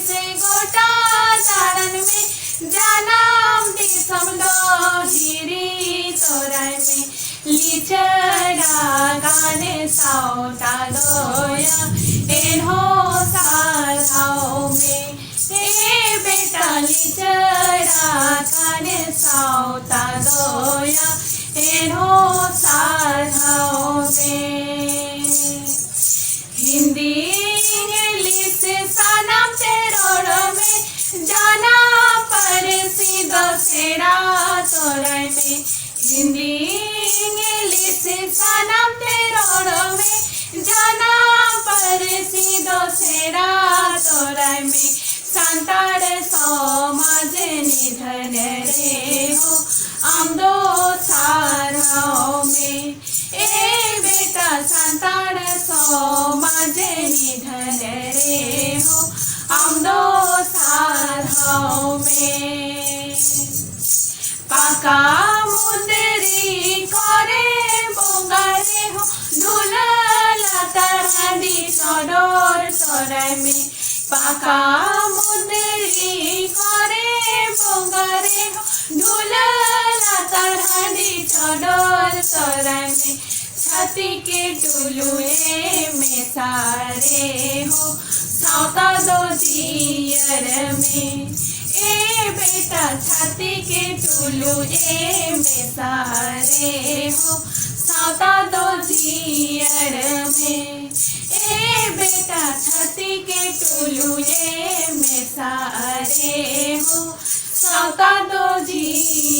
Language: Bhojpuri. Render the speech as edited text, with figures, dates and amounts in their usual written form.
से गोटा तारन में जानम दिसम हिरी तोराय में लिचड़ा गाने साउता दोया एन्हो साधाओ में ए बेटा लिचड़ा गाने साउता दोया एन्हो साधाओ में हिंदी इंग्लिश सनम तेरोड़ में जाना पर सीधो सेरा तोराय में हिंदी इंग्लिश सनम तेरोड़ में जाना पर सीधो सेरा तोराय में सान्ताल समाज निधन रे हो आमदो साराओ में ए बेटा सान्ताल समाज निधन रे हो आमदो साराओ में पाका मुंदरी करे बोंगारे हो धुला तरहदी सडोर तोराय में पाका मुंदरी करे बोंगारे हो धुला तरहदी सडोर तोराय में छाती के टुलुए में सारे हो साउता दो जियर में ए बेटा छाती के टुलुए में सारे हो साउता दो जियर में ए बेटा छाती के टुलुए में सारे हो साउता दो जियर